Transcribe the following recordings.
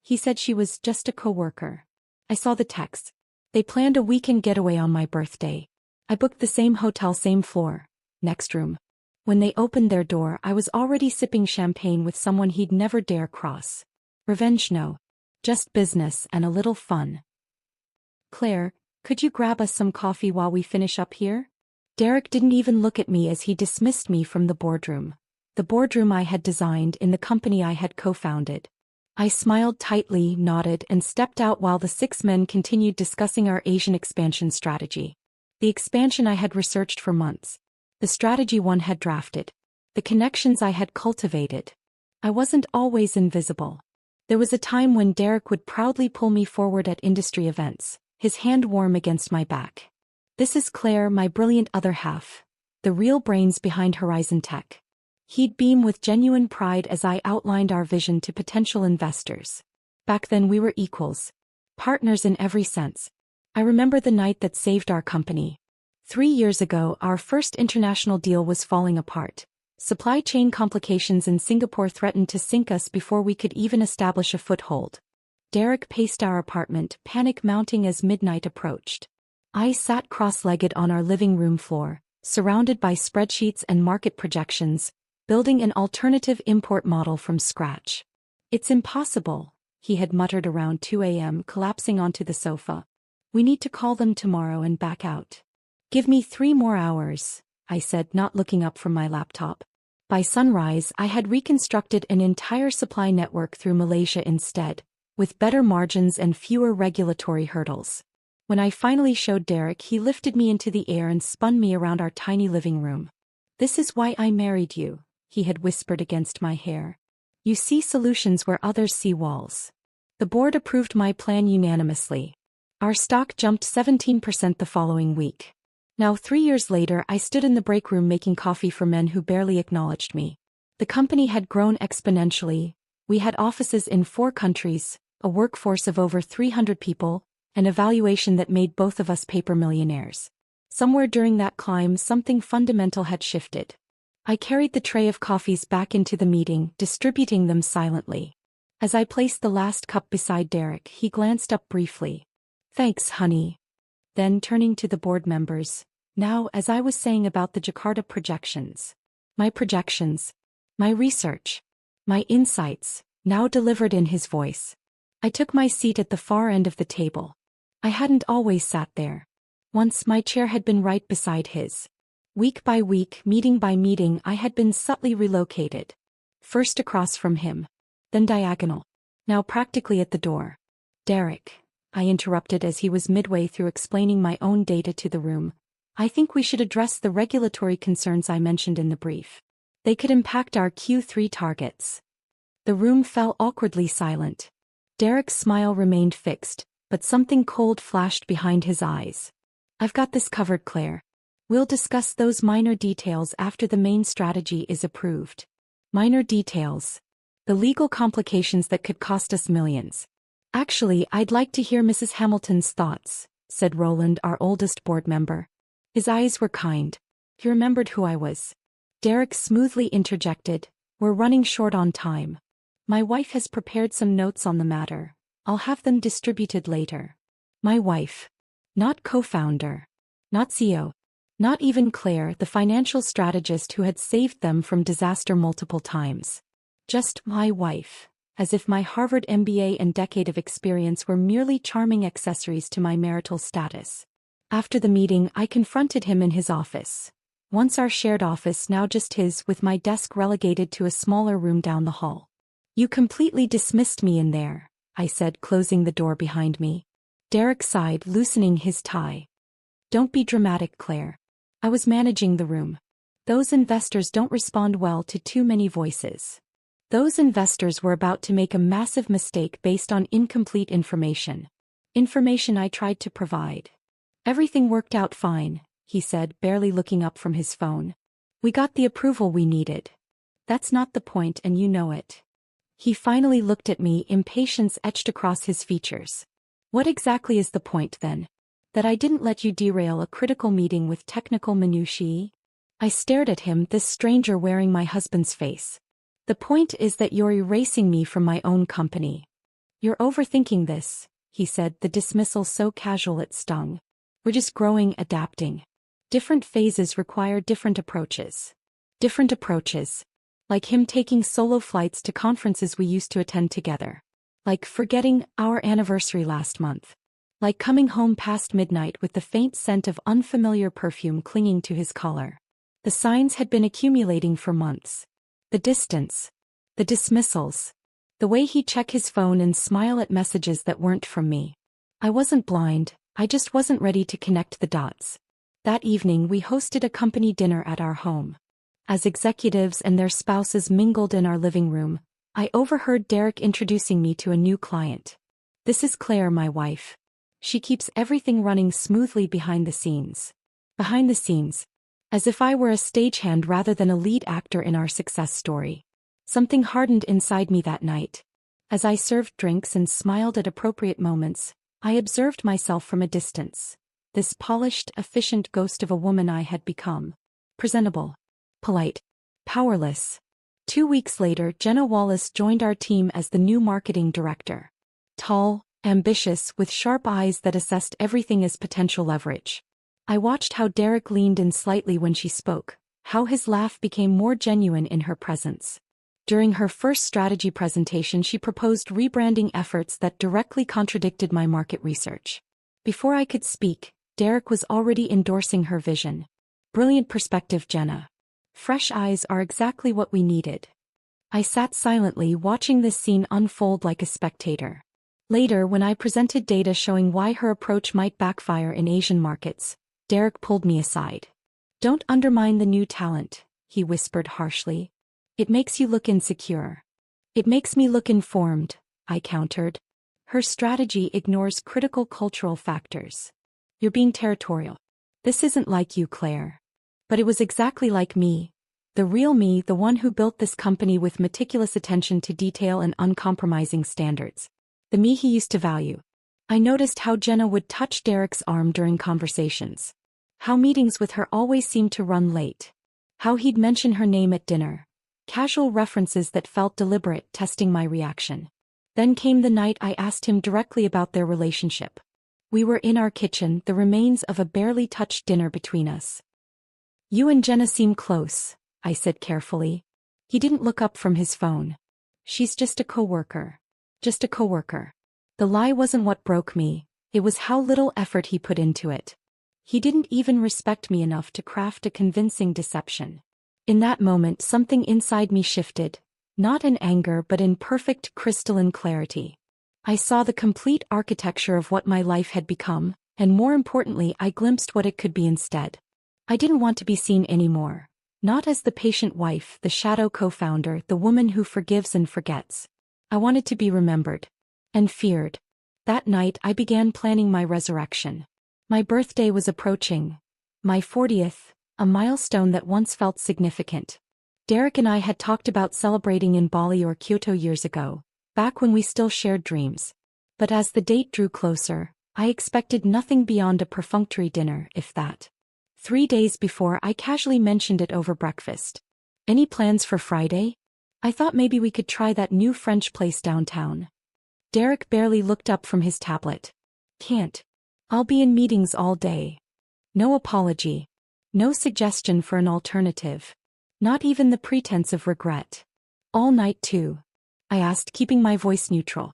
He said she was just a coworker. I saw the text. They planned a weekend getaway on my birthday. I booked the same hotel, same floor, next room. When they opened their door, I was already sipping champagne with someone he'd never dare cross. Revenge, no. Just business and a little fun. Claire, could you grab us some coffee while we finish up here? Derek didn't even look at me as he dismissed me from the boardroom. The boardroom I had designed in the company I had co-founded. I smiled tightly, nodded, and stepped out while the 6 men continued discussing our Asian expansion strategy. The expansion I had researched for months. The strategy one had drafted. The connections I had cultivated. I wasn't always invisible. There was a time when Derek would proudly pull me forward at industry events, his hand warm against my back. This is Claire, my brilliant other half. The real brains behind Horizon Tech. He'd beam with genuine pride as I outlined our vision to potential investors. Back then we were equals. Partners in every sense. I remember the night that saved our company. 3 years ago, our first international deal was falling apart. Supply chain complications in Singapore threatened to sink us before we could even establish a foothold. Derek paced our apartment, panic mounting as midnight approached. I sat cross-legged on our living room floor, surrounded by spreadsheets and market projections, building an alternative import model from scratch. It's impossible, he had muttered around 2 a.m., collapsing onto the sofa. We need to call them tomorrow and back out. Give me 3 more hours, I said, not looking up from my laptop. By sunrise, I had reconstructed an entire supply network through Malaysia instead, with better margins and fewer regulatory hurdles. When I finally showed Derek, he lifted me into the air and spun me around our tiny living room. This is why I married you, he had whispered against my hair. You see solutions where others see walls. The board approved my plan unanimously. Our stock jumped 17% the following week. Now 3 years later, I stood in the break room making coffee for men who barely acknowledged me. The company had grown exponentially. We had offices in 4 countries, a workforce of over 300 people, an evaluation that made both of us paper millionaires. Somewhere during that climb, something fundamental had shifted. I carried the tray of coffees back into the meeting, distributing them silently. As I placed the last cup beside Derek, he glanced up briefly. Thanks, honey. Then turning to the board members, now as I was saying about the Jakarta projections. My research, my insights, now delivered in his voice. I took my seat at the far end of the table. I hadn't always sat there. Once my chair had been right beside his. Week by week, meeting by meeting, I had been subtly relocated. First across from him. Then diagonal. Now practically at the door. Derek, I interrupted as he was midway through explaining my own data to the room. I think we should address the regulatory concerns I mentioned in the brief. They could impact our Q3 targets. The room fell awkwardly silent. Derek's smile remained fixed, but something cold flashed behind his eyes. I've got this covered, Claire. We'll discuss those minor details after the main strategy is approved. Minor details. The legal complications that could cost us millions. Actually, I'd like to hear Mrs. Hamilton's thoughts, said Roland, our oldest board member. His eyes were kind. He remembered who I was. Derek smoothly interjected, we're running short on time. My wife has prepared some notes on the matter. I'll have them distributed later. My wife. Not co-founder. Not CEO. Not even Claire, the financial strategist who had saved them from disaster multiple times. Just my wife. As if my Harvard MBA and decade of experience were merely charming accessories to my marital status. After the meeting, I confronted him in his office. Once our shared office, now just his, with my desk relegated to a smaller room down the hall. You completely dismissed me in there, I said, closing the door behind me. Derek sighed, loosening his tie. Don't be dramatic, Claire. I was managing the room. Those investors don't respond well to too many voices. Those investors were about to make a massive mistake based on incomplete information. Information I tried to provide. Everything worked out fine, he said, barely looking up from his phone. We got the approval we needed. That's not the point, and you know it. He finally looked at me, impatience etched across his features. What exactly is the point, then? That I didn't let you derail a critical meeting with technical minutiae? I stared at him, this stranger wearing my husband's face. The point is that you're erasing me from my own company. "You're overthinking this," he said, the dismissal so casual it stung. "We're just growing, adapting. Different phases require different approaches. Different approaches. Like him taking solo flights to conferences we used to attend together. Like forgetting our anniversary last month. Like coming home past midnight with the faint scent of unfamiliar perfume clinging to his collar. The signs had been accumulating for months. The distance. The dismissals. The way he'd check his phone and smile at messages that weren't from me. I wasn't blind, I just wasn't ready to connect the dots. That evening we hosted a company dinner at our home. As executives and their spouses mingled in our living room, I overheard Derek introducing me to a new client. "This is Claire, my wife. She keeps everything running smoothly behind the scenes." Behind the scenes. As if I were a stagehand rather than a lead actor in our success story. Something hardened inside me that night. As I served drinks and smiled at appropriate moments, I observed myself from a distance. This polished, efficient ghost of a woman I had become. Presentable. Polite. Powerless. 2 weeks later, Jenna Wallace joined our team as the new marketing director. Tall, ambitious, with sharp eyes that assessed everything as potential leverage. I watched how Derek leaned in slightly when she spoke, how his laugh became more genuine in her presence. During her first strategy presentation, she proposed rebranding efforts that directly contradicted my market research. Before I could speak, Derek was already endorsing her vision. "Brilliant perspective, Jenna. Fresh eyes are exactly what we needed." I sat silently watching this scene unfold like a spectator. Later, when I presented data showing why her approach might backfire in Asian markets, Derek pulled me aside. "Don't undermine the new talent," he whispered harshly. "It makes you look insecure." "It makes me look informed," I countered. "Her strategy ignores critical cultural factors." "You're being territorial. This isn't like you, Claire." But it was exactly like me. The real me, the one who built this company with meticulous attention to detail and uncompromising standards. The me he used to value. I noticed how Jenna would touch Derek's arm during conversations. How meetings with her always seemed to run late. How he'd mention her name at dinner. Casual references that felt deliberate, testing my reaction. Then came the night I asked him directly about their relationship. We were in our kitchen, the remains of a barely touched dinner between us. "You and Jenna seem close," I said carefully. He didn't look up from his phone. "She's just a coworker. Just a coworker." The lie wasn't what broke me, it was how little effort he put into it. He didn't even respect me enough to craft a convincing deception. In that moment, something inside me shifted, not in anger but in perfect crystalline clarity. I saw the complete architecture of what my life had become, and more importantly, I glimpsed what it could be instead. I didn't want to be seen anymore. Not as the patient wife, the shadow co-founder, the woman who forgives and forgets. I wanted to be remembered. And feared. That night I began planning my resurrection. My birthday was approaching. My 40th, a milestone that once felt significant. Derek and I had talked about celebrating in Bali or Kyoto years ago, back when we still shared dreams. But as the date drew closer, I expected nothing beyond a perfunctory dinner, if that. 3 days before, I casually mentioned it over breakfast. "Any plans for Friday? I thought maybe we could try that new French place downtown." Derek barely looked up from his tablet. "Can't. I'll be in meetings all day." No apology. No suggestion for an alternative. Not even the pretense of regret. "All night too?" I asked, keeping my voice neutral.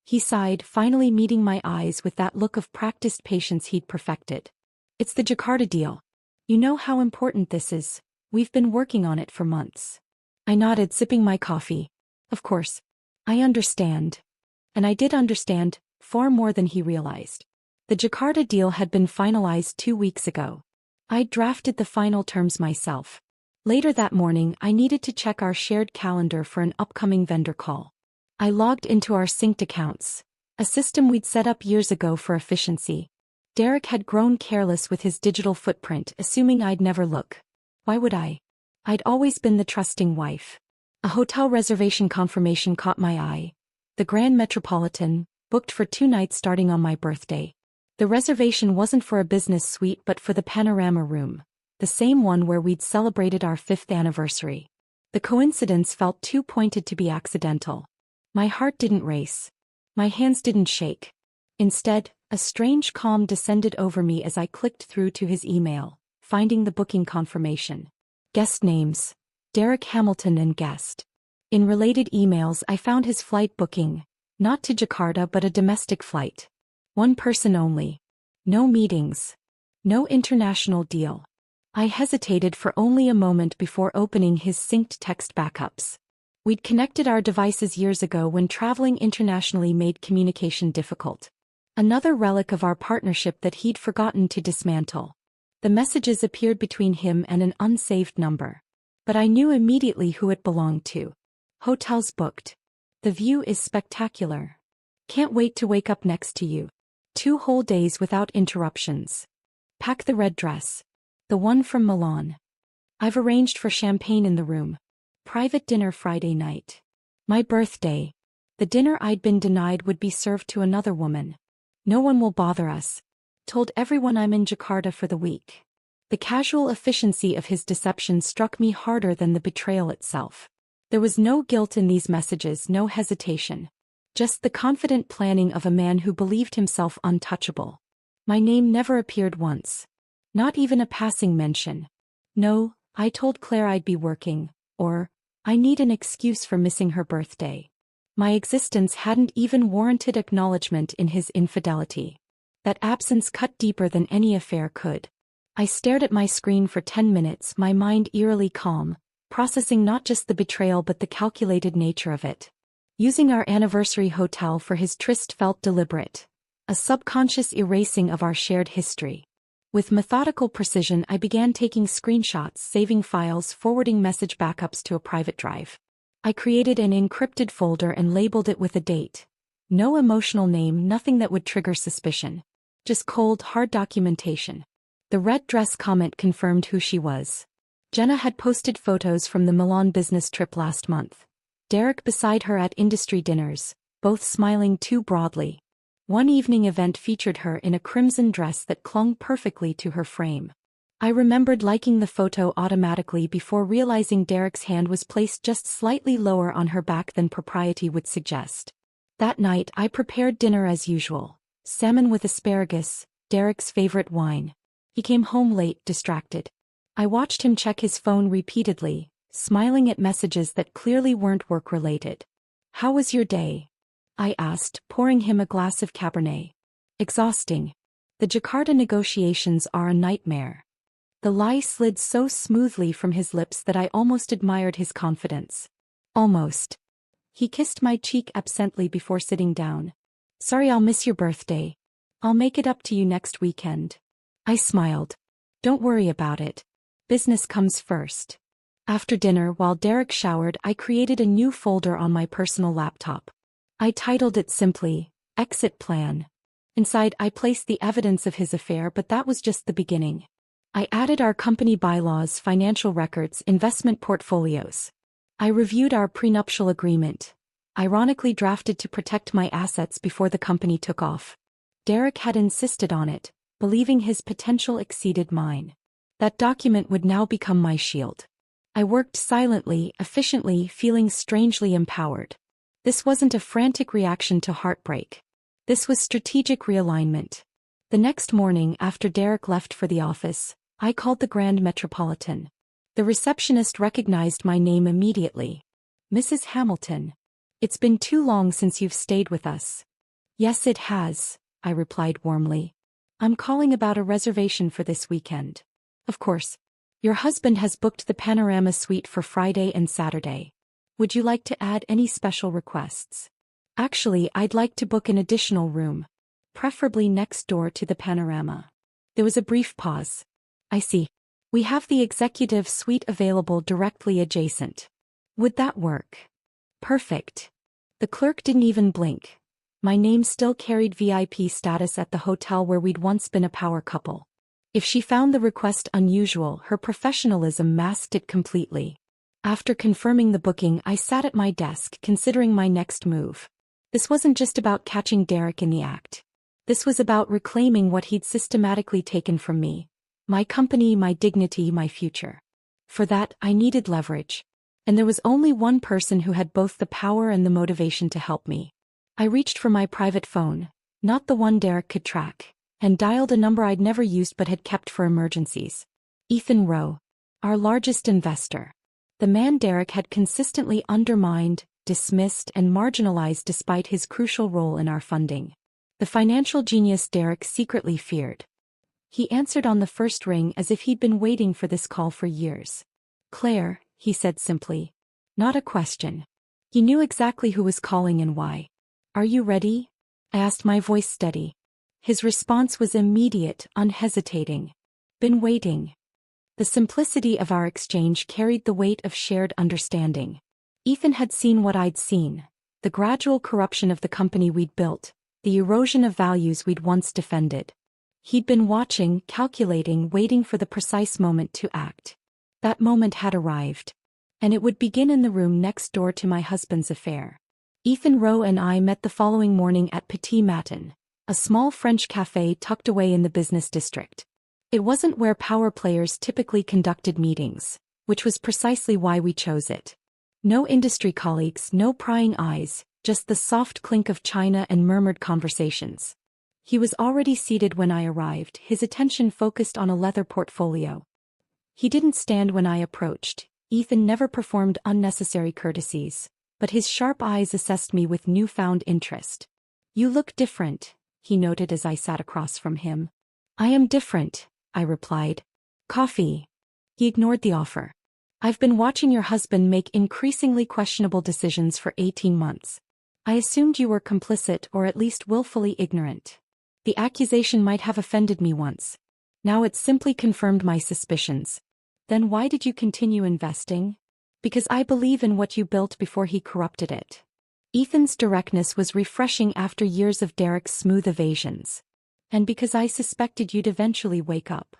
He sighed, finally meeting my eyes with that look of practiced patience he'd perfected. "It's the Jakarta deal. You know how important this is. We've been working on it for months." I nodded, sipping my coffee. Of course. I understand. And I did understand, far more than he realized. The Jakarta deal had been finalized 2 weeks ago. I'd drafted the final terms myself. Later that morning, I needed to check our shared calendar for an upcoming vendor call. I logged into our synced accounts, a system we'd set up years ago for efficiency. Derek had grown careless with his digital footprint, assuming I'd never look. Why would I? I'd always been the trusting wife. A hotel reservation confirmation caught my eye. The Grand Metropolitan, booked for 2 nights starting on my birthday. The reservation wasn't for a business suite but for the panorama room, the same one where we'd celebrated our 5th anniversary. The coincidence felt too pointed to be accidental. My heart didn't race. My hands didn't shake. Instead, a strange calm descended over me as I clicked through to his email, finding the booking confirmation. Guest names: Derek Hamilton and guest. In related emails I found his flight booking, not to Jakarta but a domestic flight. One person only. No meetings. No international deal. I hesitated for only a moment before opening his synced text backups. We'd connected our devices years ago when traveling internationally made communication difficult. Another relic of our partnership that he'd forgotten to dismantle. The messages appeared between him and an unsaved number. But I knew immediately who it belonged to. Hotels booked. The view is spectacular. Can't wait to wake up next to you. 2 whole days without interruptions. Pack the red dress. The one from Milan. I've arranged for champagne in the room. Private dinner Friday night. My birthday. The dinner I'd been denied would be served to another woman. No one will bother us. Told everyone I'm in Jakarta for the week. The casual efficiency of his deception struck me harder than the betrayal itself. There was no guilt in these messages, no hesitation. Just the confident planning of a man who believed himself untouchable. My name never appeared once. Not even a passing mention. No, I told Claire I'd be working, or, I need an excuse for missing her birthday. My existence hadn't even warranted acknowledgement in his infidelity. That absence cut deeper than any affair could. I stared at my screen for 10 minutes, my mind eerily calm, processing not just the betrayal but the calculated nature of it. Using our anniversary hotel for his tryst felt deliberate. A subconscious erasing of our shared history. With methodical precision I began taking screenshots, saving files, forwarding message backups to a private drive. I created an encrypted folder and labeled it with a date. No emotional name, nothing that would trigger suspicion. Just cold, hard documentation. The red dress comment confirmed who she was. Jenna had posted photos from the Milan business trip last month. Derek beside her at industry dinners, both smiling too broadly. One evening event featured her in a crimson dress that clung perfectly to her frame. I remembered liking the photo automatically before realizing Derek's hand was placed just slightly lower on her back than propriety would suggest. That night I prepared dinner as usual. Salmon with asparagus, Derek's favorite wine. He came home late, distracted. I watched him check his phone repeatedly, smiling at messages that clearly weren't work-related. "How was your day?" I asked, pouring him a glass of Cabernet. "Exhausting. The Jakarta negotiations are a nightmare." The lie slid so smoothly from his lips that I almost admired his confidence. Almost. He kissed my cheek absently before sitting down. "Sorry I'll miss your birthday. I'll make it up to you next weekend." I smiled. "Don't worry about it. Business comes first." After dinner, while Derek showered, I created a new folder on my personal laptop. I titled it simply, Exit Plan. Inside I placed the evidence of his affair, but that was just the beginning. I added our company bylaws, financial records, investment portfolios. I reviewed our prenuptial agreement, ironically drafted to protect my assets before the company took off. Derek had insisted on it, believing his potential exceeded mine. That document would now become my shield. I worked silently, efficiently, feeling strangely empowered. This wasn't a frantic reaction to heartbreak. This was strategic realignment. The next morning, after Derek left for the office, I called the Grand Metropolitan. The receptionist recognized my name immediately. "Mrs. Hamilton. It's been too long since you've stayed with us." "Yes, it has," I replied warmly. "I'm calling about a reservation for this weekend." "Of course. Your husband has booked the Panorama Suite for Friday and Saturday. Would you like to add any special requests?" "Actually, I'd like to book an additional room. Preferably next door to the Panorama." There was a brief pause. "I see. We have the executive suite available directly adjacent. Would that work?" "Perfect." The clerk didn't even blink. My name still carried VIP status at the hotel where we'd once been a power couple. If she found the request unusual, her professionalism masked it completely. After confirming the booking, I sat at my desk considering my next move. This wasn't just about catching Derek in the act. This was about reclaiming what he'd systematically taken from me. My company, my dignity, my future. For that, I needed leverage. And there was only one person who had both the power and the motivation to help me. I reached for my private phone, not the one Derek could track, and dialed a number I'd never used but had kept for emergencies. Ethan Rowe, our largest investor. The man Derek had consistently undermined, dismissed, and marginalized despite his crucial role in our funding. The financial genius Derek secretly feared. He answered on the first ring as if he'd been waiting for this call for years. "Claire," he said simply. Not a question. He knew exactly who was calling and why. "Are you ready?" I asked, my voice steady. His response was immediate, unhesitating. "Been waiting." The simplicity of our exchange carried the weight of shared understanding. Ethan had seen what I'd seen: the gradual corruption of the company we'd built, the erosion of values we'd once defended. He'd been watching, calculating, waiting for the precise moment to act. That moment had arrived. And it would begin in the room next door to my husband's affair. Ethan Rowe and I met the following morning at Petit Matin, a small French café tucked away in the business district. It wasn't where power players typically conducted meetings, which was precisely why we chose it. No industry colleagues, no prying eyes, just the soft clink of china and murmured conversations. He was already seated when I arrived, his attention focused on a leather portfolio. He didn't stand when I approached. Ethan never performed unnecessary courtesies, but his sharp eyes assessed me with newfound interest. "You look different," he noted as I sat across from him. "I am different," I replied. "Coffee." He ignored the offer. "I've been watching your husband make increasingly questionable decisions for 18 months. I assumed you were complicit or at least willfully ignorant. The accusation might have offended me once. Now it's simply confirmed my suspicions. Then why did you continue investing?" "Because I believe in what you built before he corrupted it." Ethan's directness was refreshing after years of Derek's smooth evasions. "And because I suspected you'd eventually wake up."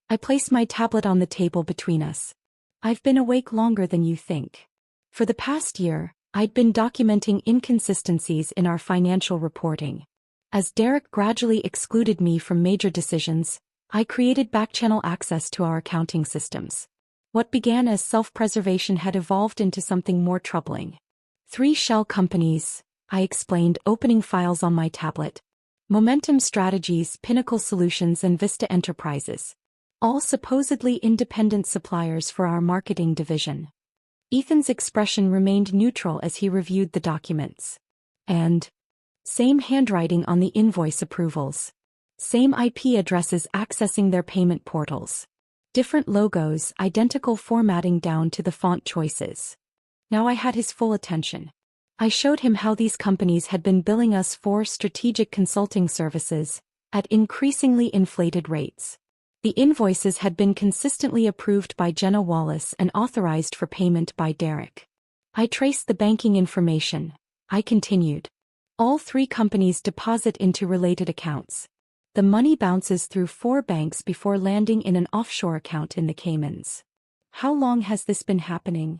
I placed my tablet on the table between us. "I've been awake longer than you think. For the past year, I'd been documenting inconsistencies in our financial reporting. As Derek gradually excluded me from major decisions, I created back-channel access to our accounting systems. What began as self-preservation had evolved into something more troubling. 3 shell companies," I explained, opening files on my tablet. "Momentum Strategies, Pinnacle Solutions, and Vista Enterprises. All supposedly independent suppliers for our marketing division." Ethan's expression remained neutral as he reviewed the documents. "And same handwriting on the invoice approvals. Same IP addresses accessing their payment portals. Different logos, identical formatting down to the font choices." Now I had his full attention. I showed him how these companies had been billing us for strategic consulting services at increasingly inflated rates. The invoices had been consistently approved by Jenna Wallace and authorized for payment by Derek. I traced the banking information. I continued. All 3 companies deposit into related accounts. The money bounces through 4 banks before landing in an offshore account in the Caymans. "How long has this been happening?"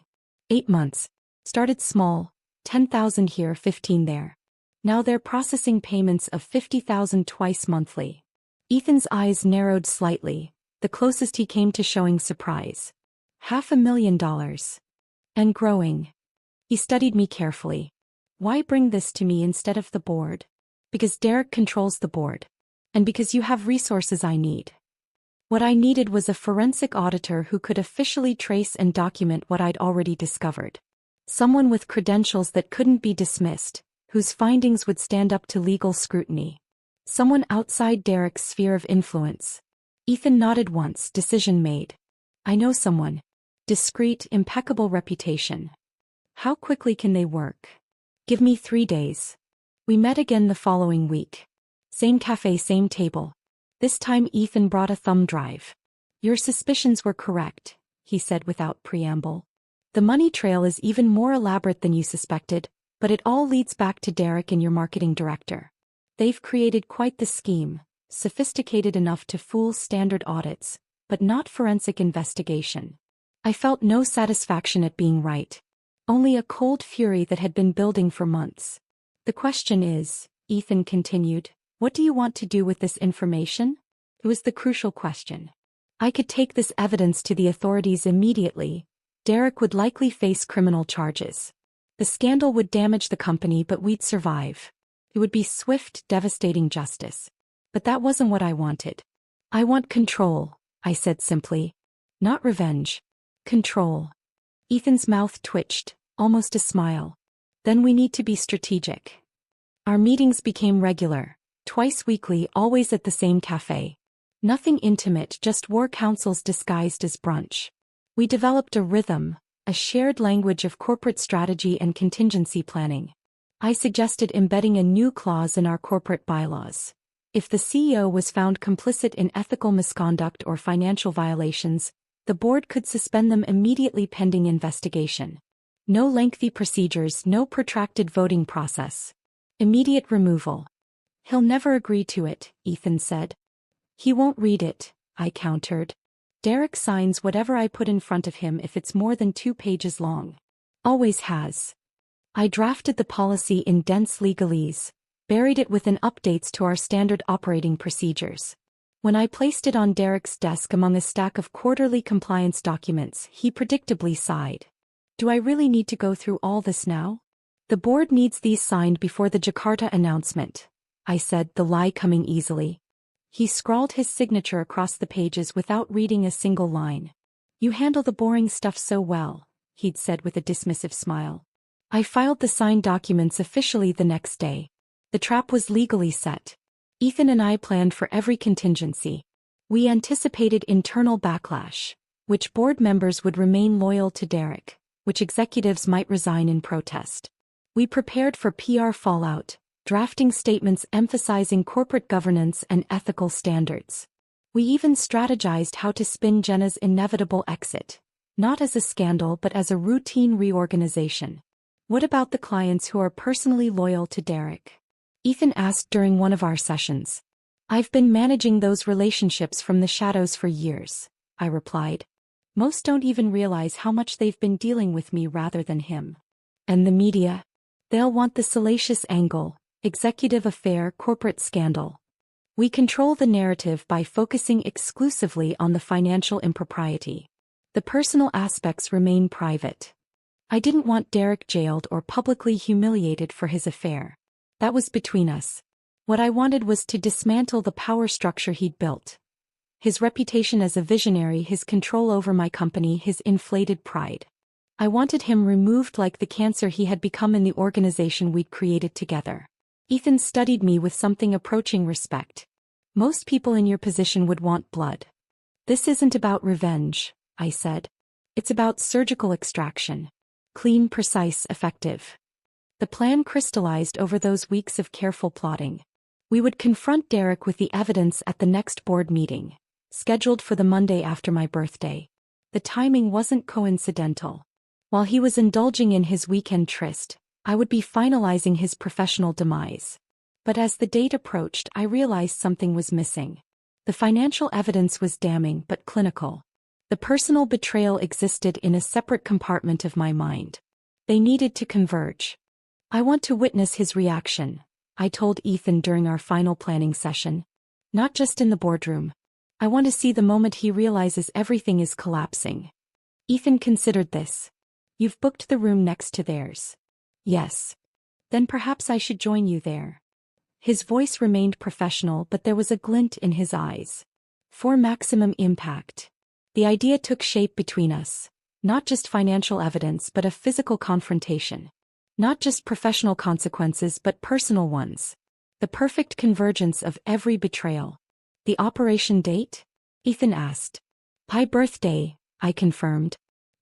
8 months. Started small, 10,000 here, 15 there. Now they're processing payments of 50,000 twice monthly. Ethan's eyes narrowed slightly, the closest he came to showing surprise. $500,000. And growing. He studied me carefully. "Why bring this to me instead of the board?" "Because Derek controls the board. And because you have resources I need." What I needed was a forensic auditor who could officially trace and document what I'd already discovered. Someone with credentials that couldn't be dismissed, whose findings would stand up to legal scrutiny. Someone outside Derek's sphere of influence. Ethan nodded once, decision made. "I know someone. Discreet, impeccable reputation." "How quickly can they work?" "Give me 3 days." We met again the following week. Same cafe, same table. This time Ethan brought a thumb drive. "Your suspicions were correct," he said without preamble. "The money trail is even more elaborate than you suspected, but it all leads back to Derek and your marketing director. They've created quite the scheme, sophisticated enough to fool standard audits, but not forensic investigation." I felt no satisfaction at being right. Only a cold fury that had been building for months. "The question is," Ethan continued, "what do you want to do with this information?" It was the crucial question. I could take this evidence to the authorities immediately. Derek would likely face criminal charges. The scandal would damage the company, but we'd survive. It would be swift, devastating justice. But that wasn't what I wanted. I want control, I said simply. Not revenge. Control. Ethan's mouth twitched, almost a smile. Then we need to be strategic. Our meetings became regular, twice weekly, always at the same cafe. Nothing intimate, just war councils disguised as brunch. We developed a rhythm, a shared language of corporate strategy and contingency planning. I suggested embedding a new clause in our corporate bylaws. If the CEO was found complicit in ethical misconduct or financial violations, the board could suspend them immediately pending investigation. No lengthy procedures, no protracted voting process. Immediate removal. He'll never agree to it, Ethan said. He won't read it, I countered. Derek signs whatever I put in front of him if it's more than 2 pages long. Always has. I drafted the policy in dense legalese, buried it within updates to our standard operating procedures. When I placed it on Derek's desk among a stack of quarterly compliance documents, he predictably sighed. Do I really need to go through all this now? The board needs these signed before the Jakarta announcement, I said, the lie coming easily. He scrawled his signature across the pages without reading a single line. You handle the boring stuff so well, he'd said with a dismissive smile. I filed the signed documents officially the next day. The trap was legally set. Ethan and I planned for every contingency. We anticipated internal backlash, which board members would remain loyal to Derek, which executives might resign in protest. We prepared for PR fallout, drafting statements emphasizing corporate governance and ethical standards. We even strategized how to spin Jenna's inevitable exit, not as a scandal but as a routine reorganization. What about the clients who are personally loyal to Derek? Ethan asked during one of our sessions. I've been managing those relationships from the shadows for years, I replied. Most don't even realize how much they've been dealing with me rather than him. And the media? They'll want the salacious angle, executive affair, corporate scandal. We control the narrative by focusing exclusively on the financial impropriety. The personal aspects remain private. I didn't want Derek jailed or publicly humiliated for his affair. That was between us. What I wanted was to dismantle the power structure he'd built. His reputation as a visionary, his control over my company, his inflated pride. I wanted him removed like the cancer he had become in the organization we'd created together. Ethan studied me with something approaching respect. Most people in your position would want blood. This isn't about revenge, I said. It's about surgical extraction. Clean, precise, effective. The plan crystallized over those weeks of careful plotting. We would confront Derek with the evidence at the next board meeting, scheduled for the Monday after my birthday. The timing wasn't coincidental. While he was indulging in his weekend tryst, I would be finalizing his professional demise. But as the date approached, I realized something was missing. The financial evidence was damning but clinical. The personal betrayal existed in a separate compartment of my mind. They needed to converge. I want to witness his reaction, I told Ethan during our final planning session. Not just in the boardroom. I want to see the moment he realizes everything is collapsing. Ethan considered this. You've booked the room next to theirs. Yes. Then perhaps I should join you there. His voice remained professional, but there was a glint in his eyes. For maximum impact. The idea took shape between us. Not just financial evidence but a physical confrontation. Not just professional consequences but personal ones. The perfect convergence of every betrayal. The operation date? Ethan asked. My birthday, I confirmed.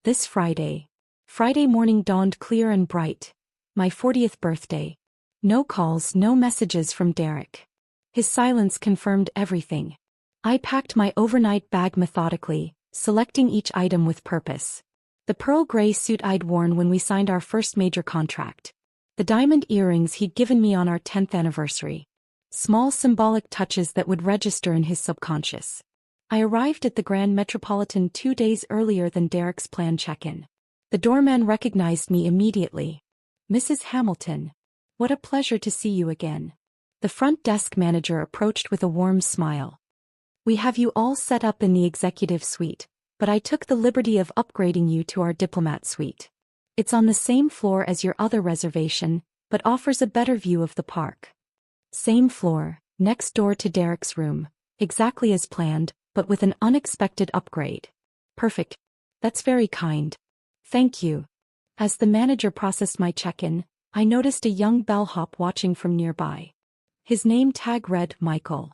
This Friday. Friday morning dawned clear and bright. My 40th birthday. No calls, no messages from Derek. His silence confirmed everything. I packed my overnight bag methodically, selecting each item with purpose. The pearl gray suit I'd worn when we signed our first major contract. The diamond earrings he'd given me on our 10th anniversary. Small symbolic touches that would register in his subconscious. I arrived at the Grand Metropolitan 2 days earlier than Derek's planned check-in. The doorman recognized me immediately. Mrs. Hamilton. What a pleasure to see you again. The front desk manager approached with a warm smile. We have you all set up in the executive suite, but I took the liberty of upgrading you to our diplomat suite. It's on the same floor as your other reservation, but offers a better view of the park. Same floor, next door to Derek's room, exactly as planned, but with an unexpected upgrade. Perfect. That's very kind. Thank you. As the manager processed my check-in, I noticed a young bellhop watching from nearby. His name tag read Michael.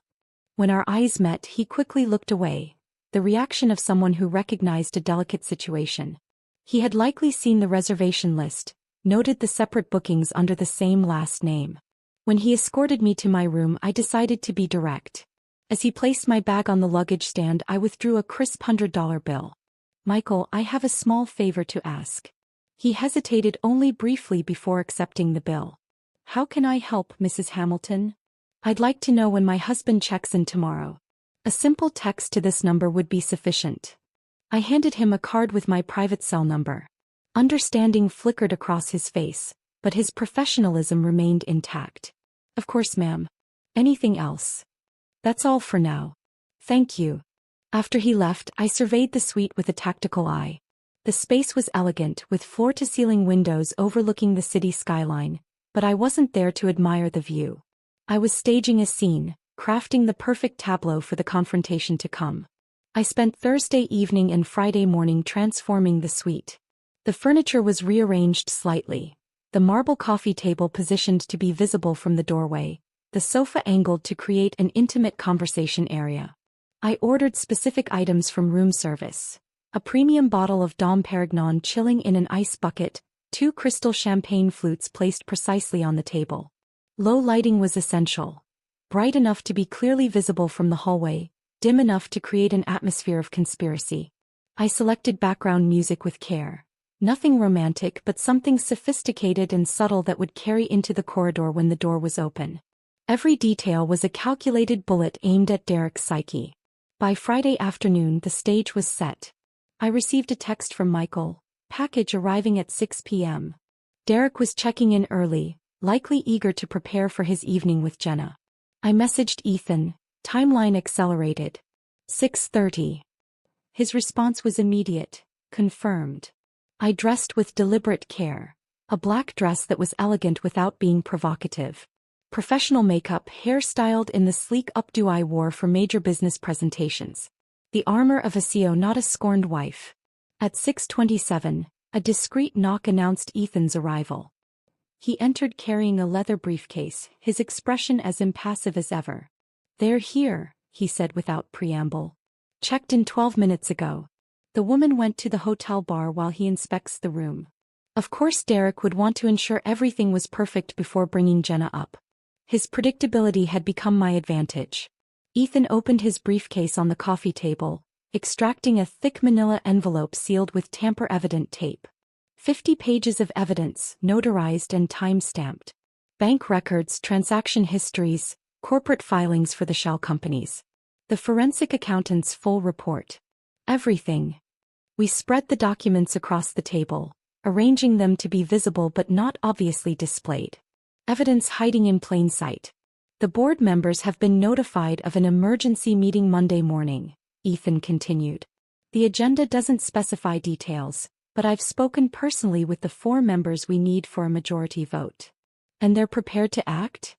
When our eyes met, he quickly looked away, the reaction of someone who recognized a delicate situation. He had likely seen the reservation list, noted the separate bookings under the same last name. When he escorted me to my room, I decided to be direct. As he placed my bag on the luggage stand, I withdrew a crisp $100 bill. Michael, I have a small favor to ask. He hesitated only briefly before accepting the bill. How can I help, Mrs. Hamilton? I'd like to know when my husband checks in tomorrow. A simple text to this number would be sufficient. I handed him a card with my private cell number. Understanding flickered across his face, but his professionalism remained intact. Of course, ma'am. Anything else? That's all for now. Thank you. After he left, I surveyed the suite with a tactical eye. The space was elegant, with floor-to-ceiling windows overlooking the city skyline, but I wasn't there to admire the view. I was staging a scene, crafting the perfect tableau for the confrontation to come. I spent Thursday evening and Friday morning transforming the suite. The furniture was rearranged slightly, the marble coffee table positioned to be visible from the doorway, the sofa angled to create an intimate conversation area. I ordered specific items from room service. A premium bottle of Dom Perignon chilling in an ice bucket, 2 crystal champagne flutes placed precisely on the table. Low lighting was essential. Bright enough to be clearly visible from the hallway, dim enough to create an atmosphere of conspiracy. I selected background music with care. Nothing romantic, but something sophisticated and subtle that would carry into the corridor when the door was open. Every detail was a calculated bullet aimed at Derek's psyche. By Friday afternoon, the stage was set. I received a text from Michael, package arriving at 6 p.m. Derek was checking in early, likely eager to prepare for his evening with Jenna. I messaged Ethan, timeline accelerated. 6:30. His response was immediate, confirmed. I dressed with deliberate care, a black dress that was elegant without being provocative. Professional makeup, hairstyled in the sleek updo I wore for major business presentations. The armor of a CEO, not a scorned wife. At 6:27, a discreet knock announced Ethan's arrival. He entered carrying a leather briefcase, his expression as impassive as ever. They're here, he said without preamble. Checked in 12 minutes ago. The woman went to the hotel bar while he inspects the room. Of course Derek would want to ensure everything was perfect before bringing Jenna up. His predictability had become my advantage. Ethan opened his briefcase on the coffee table, extracting a thick manila envelope sealed with tamper-evident tape. 50 pages of evidence, notarized and time-stamped. Bank records, transaction histories, corporate filings for the shell companies. The forensic accountant's full report. Everything. We spread the documents across the table, arranging them to be visible but not obviously displayed. Evidence hiding in plain sight. The board members have been notified of an emergency meeting Monday morning, Ethan continued. The agenda doesn't specify details, but I've spoken personally with the 4 members we need for a majority vote. And they're prepared to act?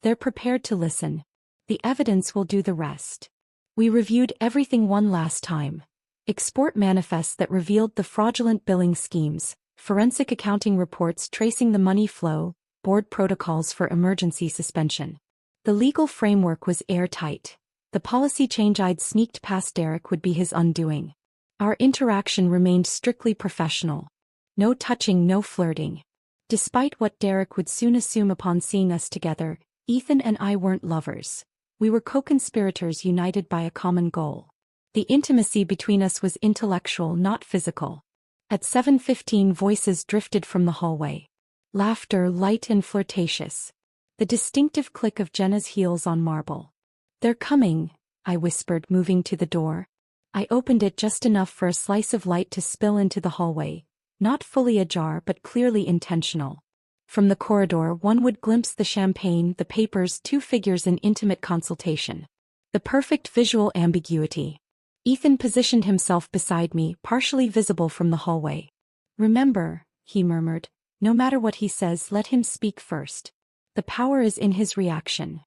They're prepared to listen. The evidence will do the rest. We reviewed everything one last time. Export manifests that revealed the fraudulent billing schemes, forensic accounting reports tracing the money flow, board protocols for emergency suspension. The legal framework was airtight. The policy change I'd sneaked past Derek would be his undoing. Our interaction remained strictly professional. No touching, no flirting. Despite what Derek would soon assume upon seeing us together, Ethan and I weren't lovers. We were co-conspirators united by a common goal. The intimacy between us was intellectual, not physical. At 7:15, voices drifted from the hallway. Laughter, light and flirtatious. The distinctive click of Jenna's heels on marble. They're coming, I whispered, moving to the door. I opened it just enough for a slice of light to spill into the hallway, not fully ajar but clearly intentional. From the corridor one would glimpse the champagne, the papers, 2 figures in intimate consultation. The perfect visual ambiguity. Ethan positioned himself beside me, partially visible from the hallway. Remember, he murmured, no matter what he says, let him speak first. The power is in his reaction.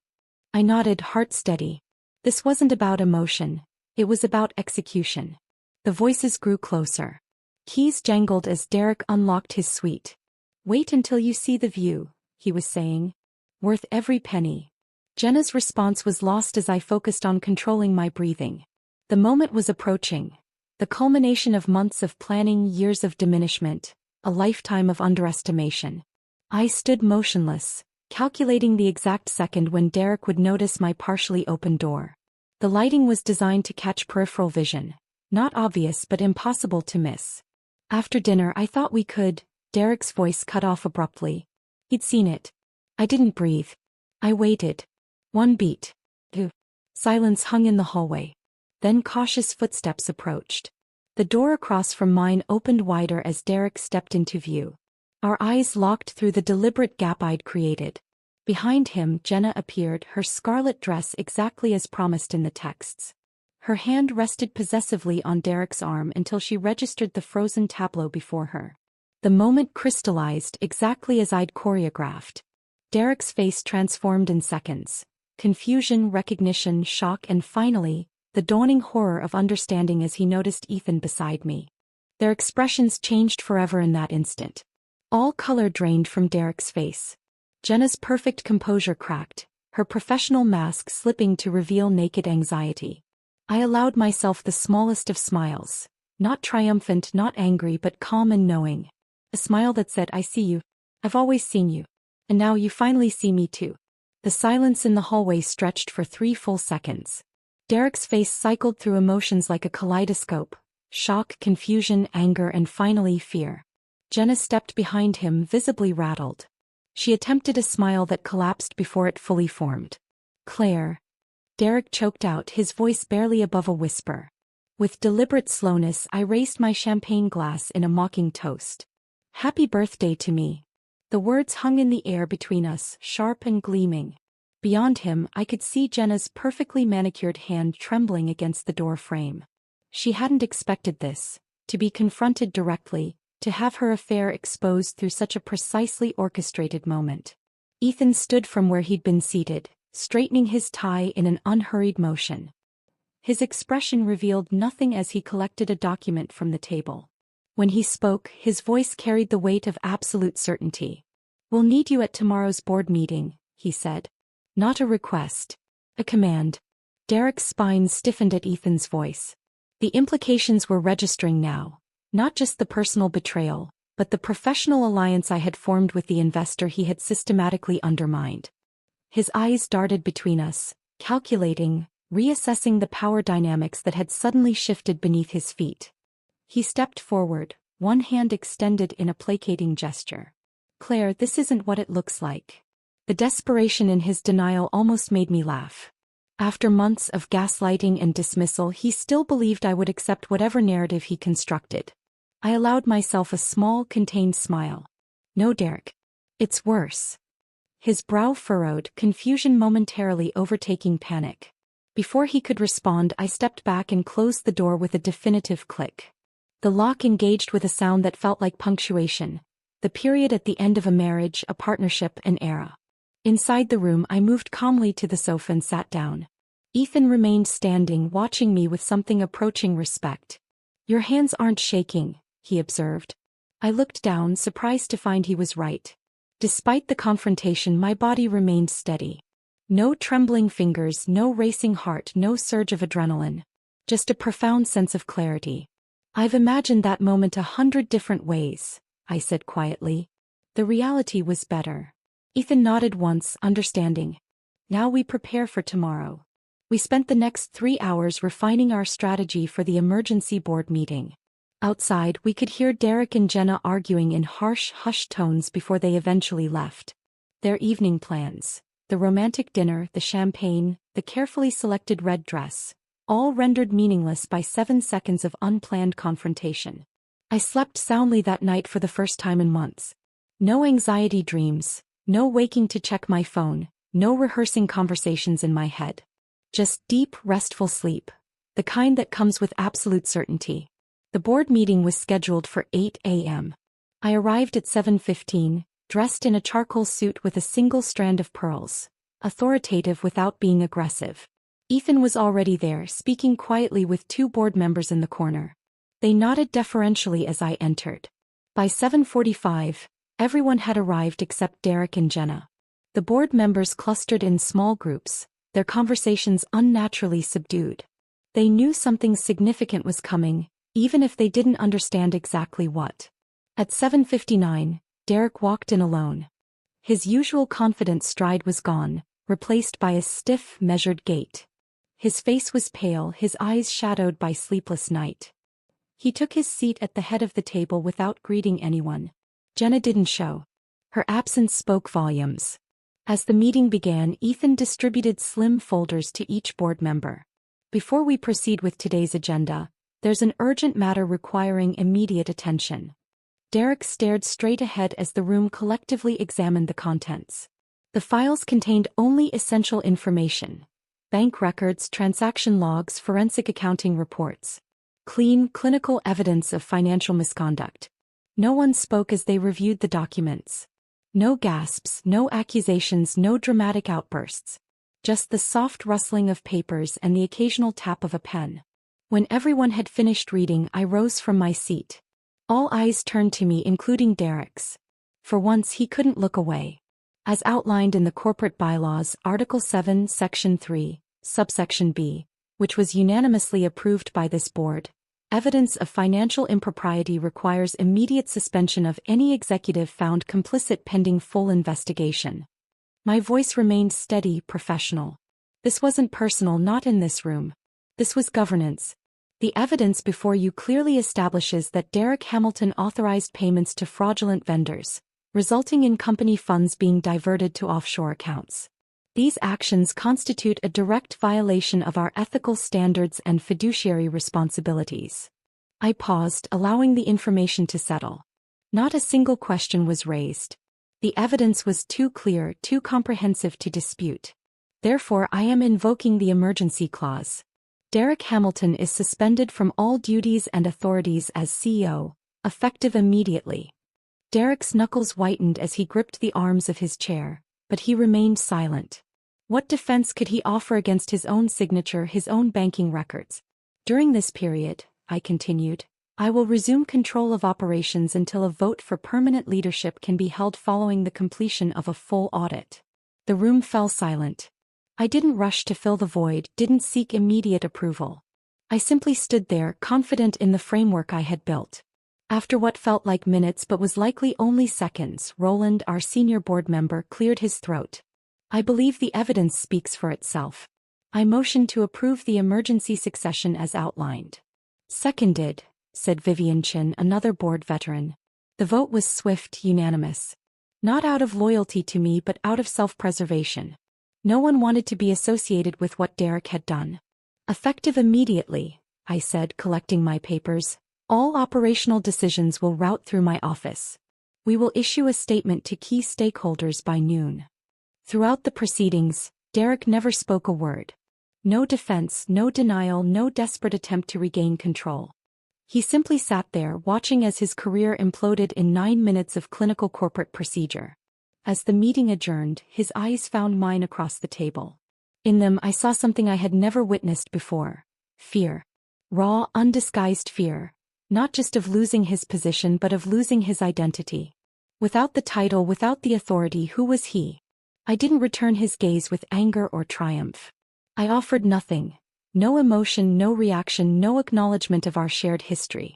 I nodded, heart steady. This wasn't about emotion. It was about execution. The voices grew closer. Keys jangled as Derek unlocked his suite. "Wait until you see the view," he was saying. "Worth every penny." Jenna's response was lost as I focused on controlling my breathing. The moment was approaching. The culmination of months of planning, years of diminishment, a lifetime of underestimation. I stood motionless, calculating the exact second when Derek would notice my partially open door. The lighting was designed to catch peripheral vision. Not obvious but impossible to miss. "After dinner I thought we could," Derek's voice cut off abruptly. He'd seen it. I didn't breathe. I waited. One beat. Two. Silence hung in the hallway. Then cautious footsteps approached. The door across from mine opened wider as Derek stepped into view. Our eyes locked through the deliberate gap I'd created. Behind him, Jenna appeared, her scarlet dress exactly as promised in the texts. Her hand rested possessively on Derek's arm until she registered the frozen tableau before her. The moment crystallized exactly as I'd choreographed. Derek's face transformed in seconds. Confusion, recognition, shock, and finally, the dawning horror of understanding as he noticed Ethan beside me. Their expressions changed forever in that instant. All color drained from Derek's face. Jenna's perfect composure cracked, her professional mask slipping to reveal naked anxiety. I allowed myself the smallest of smiles. Not triumphant, not angry, but calm and knowing. A smile that said, "I see you. I've always seen you. And now you finally see me too." The silence in the hallway stretched for 3 full seconds. Derek's face cycled through emotions like a kaleidoscope. Shock, confusion, anger, and finally fear. Jenna stepped behind him, visibly rattled. She attempted a smile that collapsed before it fully formed. "Claire." Derek choked out, his voice barely above a whisper. With deliberate slowness, I raised my champagne glass in a mocking toast. "Happy birthday to me." The words hung in the air between us, sharp and gleaming. Beyond him, I could see Jenna's perfectly manicured hand trembling against the door frame. She hadn't expected this, to be confronted directly, to have her affair exposed through such a precisely orchestrated moment. Ethan stood from where he'd been seated, straightening his tie in an unhurried motion. His expression revealed nothing as he collected a document from the table. When he spoke, his voice carried the weight of absolute certainty. "We'll need you at tomorrow's board meeting," he said. Not a request. A command. Derek's spine stiffened at Ethan's voice. The implications were registering now. Not just the personal betrayal, but the professional alliance I had formed with the investor he had systematically undermined. His eyes darted between us, calculating, reassessing the power dynamics that had suddenly shifted beneath his feet. He stepped forward, one hand extended in a placating gesture. "Claire, this isn't what it looks like." The desperation in his denial almost made me laugh. After months of gaslighting and dismissal, he still believed I would accept whatever narrative he constructed. I allowed myself a small, contained smile. "No, Derek. It's worse." His brow furrowed, confusion momentarily overtaking panic. Before he could respond, I stepped back and closed the door with a definitive click. The lock engaged with a sound that felt like punctuation, the period at the end of a marriage, a partnership, an era. Inside the room, I moved calmly to the sofa and sat down. Ethan remained standing, watching me with something approaching respect. "Your hands aren't shaking," he observed. I looked down, surprised to find he was right. Despite the confrontation, my body remained steady. No trembling fingers, no racing heart, no surge of adrenaline. Just a profound sense of clarity. "I've imagined that moment 100 different ways," I said quietly. The reality was better. Ethan nodded once, understanding. "Now we prepare for tomorrow." We spent the next 3 hours refining our strategy for the emergency board meeting. Outside, we could hear Derek and Jenna arguing in harsh, hushed tones before they eventually left. Their evening plans, the romantic dinner, the champagne, the carefully selected red dress, all rendered meaningless by 7 seconds of unplanned confrontation. I slept soundly that night for the first time in months. No anxiety dreams, no waking to check my phone, no rehearsing conversations in my head. Just deep, restful sleep, the kind that comes with absolute certainty. The board meeting was scheduled for 8 a.m. I arrived at 7:15, dressed in a charcoal suit with a single strand of pearls, authoritative without being aggressive. Ethan was already there, speaking quietly with two board members in the corner. They nodded deferentially as I entered. By 7:45, everyone had arrived except Derek and Jenna. The board members clustered in small groups, their conversations unnaturally subdued. They knew something significant was coming, even if they didn't understand exactly what. At 7:59, Derek walked in alone. His usual confident stride was gone, replaced by a stiff, measured gait. His face was pale, his eyes shadowed by sleepless night. He took his seat at the head of the table without greeting anyone. Jenna didn't show. Her absence spoke volumes. As the meeting began, Ethan distributed slim folders to each board member. Before we proceed with today's agenda, there's an urgent matter requiring immediate attention. Derek stared straight ahead as the room collectively examined the contents. The files contained only essential information: bank records, transaction logs, forensic accounting reports. Clean, clinical evidence of financial misconduct. No one spoke as they reviewed the documents. No gasps, no accusations, no dramatic outbursts. Just the soft rustling of papers and the occasional tap of a pen. When everyone had finished reading, I rose from my seat. All eyes turned to me, including Derek's. For once he couldn't look away. As outlined in the corporate bylaws, Article 7, Section 3, Subsection B, which was unanimously approved by this board, evidence of financial impropriety requires immediate suspension of any executive found complicit pending full investigation. My voice remained steady, professional. This wasn't personal, not in this room. This was governance. The evidence before you clearly establishes that Derek Hamilton authorized payments to fraudulent vendors, resulting in company funds being diverted to offshore accounts. These actions constitute a direct violation of our ethical standards and fiduciary responsibilities. I paused, allowing the information to settle. Not a single question was raised. The evidence was too clear, too comprehensive to dispute. Therefore, I am invoking the emergency clause. Derek Hamilton is suspended from all duties and authorities as CEO, effective immediately. Derek's knuckles whitened as he gripped the arms of his chair, but he remained silent. What defense could he offer against his own signature, his own banking records? During this period, I continued, I will resume control of operations until a vote for permanent leadership can be held following the completion of a full audit. The room fell silent. I didn't rush to fill the void, didn't seek immediate approval. I simply stood there, confident in the framework I had built. After what felt like minutes but was likely only seconds, Roland, our senior board member, cleared his throat. I believe the evidence speaks for itself. I motioned to approve the emergency succession as outlined. Seconded, said Vivian Chin, another board veteran. The vote was swift, unanimous. Not out of loyalty to me but out of self-preservation. No one wanted to be associated with what Derek had done. Effective immediately, I said, collecting my papers. All operational decisions will route through my office. We will issue a statement to key stakeholders by noon. Throughout the proceedings, Derek never spoke a word. No defense, no denial, no desperate attempt to regain control. He simply sat there, watching as his career imploded in 9 minutes of clinical corporate procedure. As the meeting adjourned, his eyes found mine across the table. In them I saw something I had never witnessed before. Fear. Raw, undisguised fear. Not just of losing his position but of losing his identity. Without the title, without the authority, who was he? I didn't return his gaze with anger or triumph. I offered nothing. No emotion, no reaction, no acknowledgement of our shared history.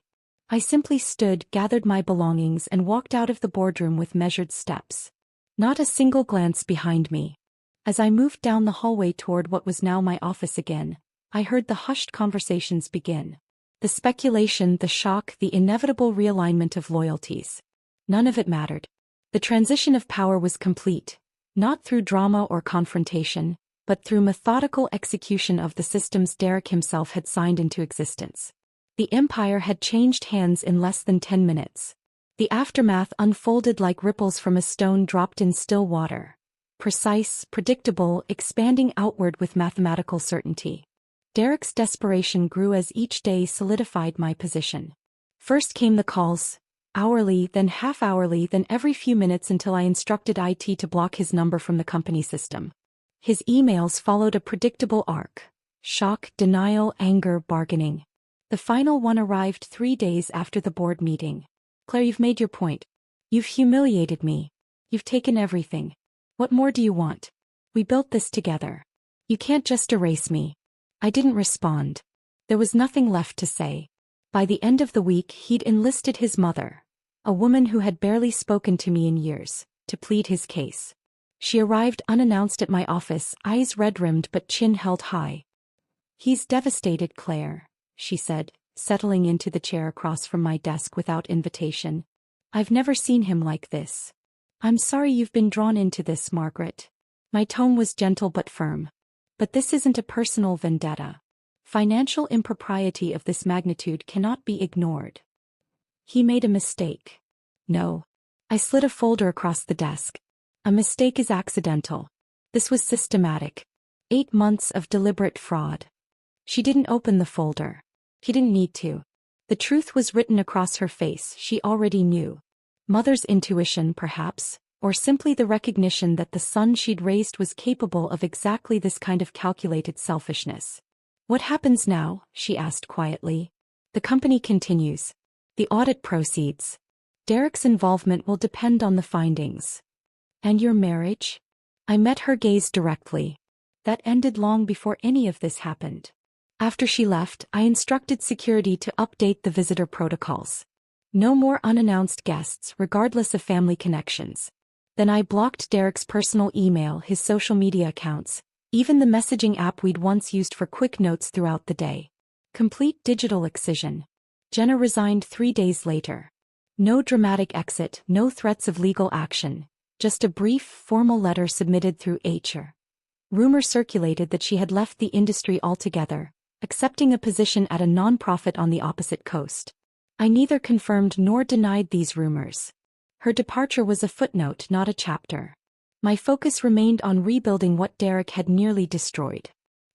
I simply stood, gathered my belongings, and walked out of the boardroom with measured steps. Not a single glance behind me. As I moved down the hallway toward what was now my office again, I heard the hushed conversations begin. The speculation, the shock, the inevitable realignment of loyalties. None of it mattered. The transition of power was complete, not through drama or confrontation, but through methodical execution of the systems Derek himself had signed into existence. The empire had changed hands in less than 10 minutes. The aftermath unfolded like ripples from a stone dropped in still water. Precise, predictable, expanding outward with mathematical certainty. Derek's desperation grew as each day solidified my position. First came the calls. hourly, then half-hourly, then every few minutes until I instructed IT to block his number from the company system. His emails followed a predictable arc: shock, denial, anger, bargaining. The final one arrived 3 days after the board meeting. "Claire, you've made your point. You've humiliated me. You've taken everything. What more do you want? We built this together. You can't just erase me." I didn't respond. There was nothing left to say. By the end of the week, he'd enlisted his mother, a woman who had barely spoken to me in years, to plead his case. She arrived unannounced at my office, eyes red-rimmed but chin held high. "He's devastated, Claire," she said, settling into the chair across from my desk without invitation. "I've never seen him like this. I'm sorry you've been drawn into this, Margaret." My tone was gentle but firm. "But this isn't a personal vendetta. Financial impropriety of this magnitude cannot be ignored. He made a mistake." "No." I slid a folder across the desk. "A mistake is accidental. This was systematic. 8 months of deliberate fraud." She didn't open the folder. He didn't need to. The truth was written across her face. She already knew. Mother's intuition, perhaps, or simply the recognition that the son she'd raised was capable of exactly this kind of calculated selfishness. "What happens now?" she asked quietly. "The company continues. The audit proceeds. Derek's involvement will depend on the findings." "And your marriage?" I met her gaze directly. "That ended long before any of this happened." After she left, I instructed security to update the visitor protocols. No more unannounced guests, regardless of family connections. Then I blocked Derek's personal email, his social media accounts, even the messaging app we'd once used for quick notes throughout the day. Complete digital excision. Jenna resigned 3 days later. No dramatic exit, no threats of legal action, just a brief, formal letter submitted through HR. Rumor circulated that she had left the industry altogether, accepting a position at a nonprofit on the opposite coast. I neither confirmed nor denied these rumors. Her departure was a footnote, not a chapter. My focus remained on rebuilding what Derek had nearly destroyed.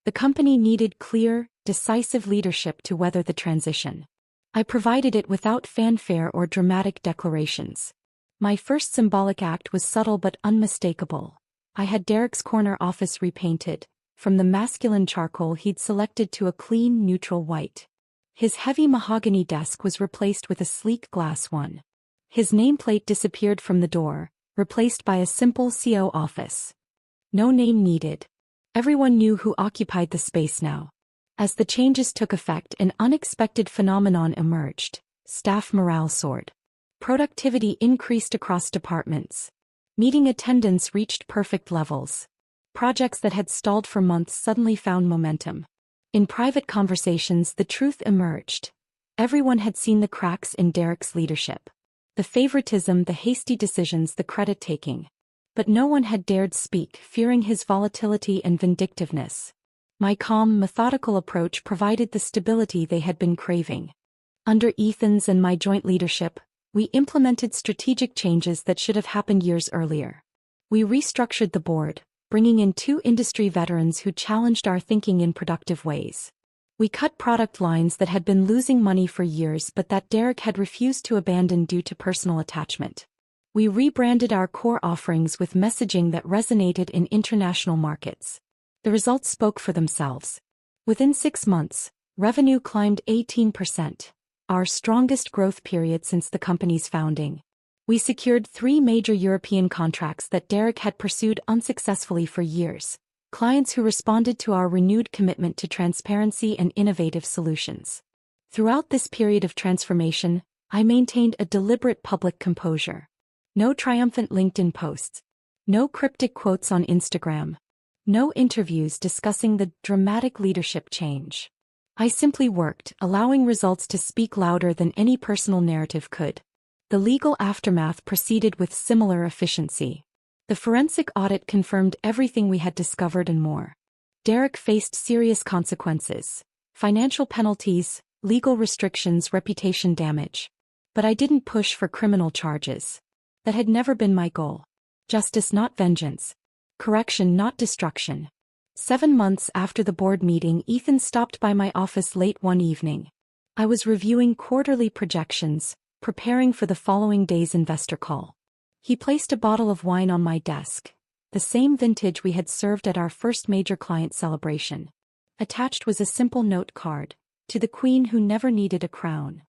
The company needed clear, decisive leadership to weather the transition. I provided it without fanfare or dramatic declarations. My first symbolic act was subtle but unmistakable. I had Derek's corner office repainted, from the masculine charcoal he'd selected to a clean, neutral white. His heavy mahogany desk was replaced with a sleek glass one. His nameplate disappeared from the door, replaced by a simple CO office. No name needed. Everyone knew who occupied the space now. As the changes took effect, an unexpected phenomenon emerged. Staff morale soared. Productivity increased across departments. Meeting attendance reached perfect levels. Projects that had stalled for months suddenly found momentum. In private conversations, the truth emerged. Everyone had seen the cracks in Derek's leadership. The favoritism, the hasty decisions, the credit-taking. But no one had dared speak, fearing his volatility and vindictiveness. My calm, methodical approach provided the stability they had been craving. Under Ethan's and my joint leadership, we implemented strategic changes that should have happened years earlier. We restructured the board, bringing in 2 industry veterans who challenged our thinking in productive ways. We cut product lines that had been losing money for years but that Derek had refused to abandon due to personal attachment. We rebranded our core offerings with messaging that resonated in international markets. The results spoke for themselves. Within 6 months, revenue climbed 18%, our strongest growth period since the company's founding. We secured 3 major European contracts that Derek had pursued unsuccessfully for years, clients who responded to our renewed commitment to transparency and innovative solutions. Throughout this period of transformation, I maintained a deliberate public composure. No triumphant LinkedIn posts. No cryptic quotes on Instagram. No interviews discussing the dramatic leadership change. I simply worked, allowing results to speak louder than any personal narrative could. The legal aftermath proceeded with similar efficiency. The forensic audit confirmed everything we had discovered and more. Derek faced serious consequences: financial penalties, legal restrictions, reputation damage. But I didn't push for criminal charges. That had never been my goal. Justice, not vengeance. Correction, not destruction. 7 months after the board meeting, Ethan stopped by my office late one evening. I was reviewing quarterly projections, preparing for the following day's investor call. He placed a bottle of wine on my desk, the same vintage we had served at our first major client celebration. Attached was a simple note card, to the queen who never needed a crown.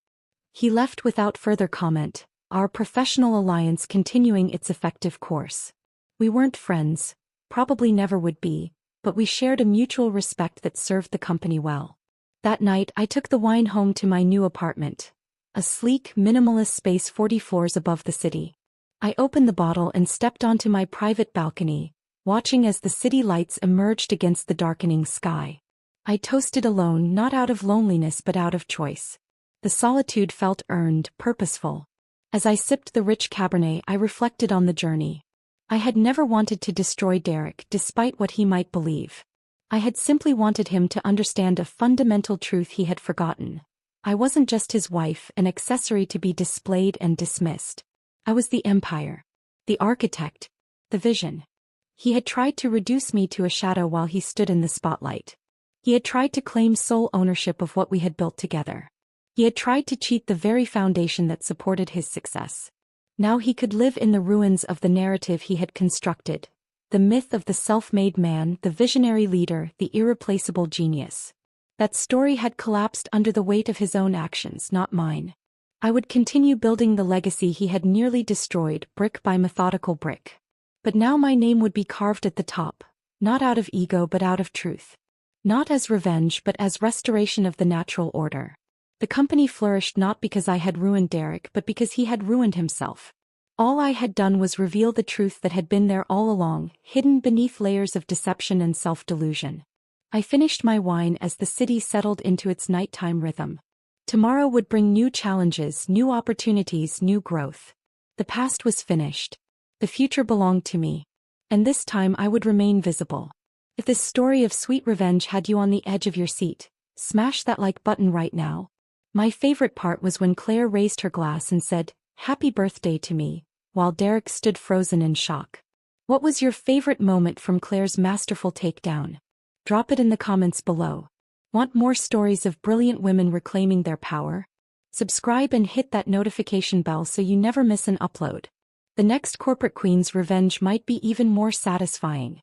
He left without further comment, our professional alliance continuing its effective course. We weren't friends, probably never would be, but we shared a mutual respect that served the company well. That night I took the wine home to my new apartment, a sleek, minimalist space 40 floors above the city. I opened the bottle and stepped onto my private balcony, watching as the city lights emerged against the darkening sky. I toasted alone, not out of loneliness but out of choice. The solitude felt earned, purposeful. As I sipped the rich Cabernet, I reflected on the journey. I had never wanted to destroy Derek despite what he might believe. I had simply wanted him to understand a fundamental truth he had forgotten. I wasn't just his wife, an accessory to be displayed and dismissed. I was the empire, the architect, the vision. He had tried to reduce me to a shadow while he stood in the spotlight. He had tried to claim sole ownership of what we had built together. He had tried to cheat the very foundation that supported his success. Now he could live in the ruins of the narrative he had constructed, the myth of the self-made man, the visionary leader, the irreplaceable genius. That story had collapsed under the weight of his own actions, not mine. I would continue building the legacy he had nearly destroyed, brick by methodical brick. But now my name would be carved at the top, not out of ego but out of truth. Not as revenge but as restoration of the natural order. The company flourished not because I had ruined Derek but because he had ruined himself. All I had done was reveal the truth that had been there all along, hidden beneath layers of deception and self-delusion. I finished my wine as the city settled into its nighttime rhythm. Tomorrow would bring new challenges, new opportunities, new growth. The past was finished. The future belonged to me. And this time I would remain visible. If this story of sweet revenge had you on the edge of your seat, smash that like button right now. My favorite part was when Claire raised her glass and said, "Happy birthday" to me, while Derek stood frozen in shock. What was your favorite moment from Claire's masterful takedown? Drop it in the comments below. Want more stories of brilliant women reclaiming their power? Subscribe and hit that notification bell so you never miss an upload. The next corporate queen's revenge might be even more satisfying.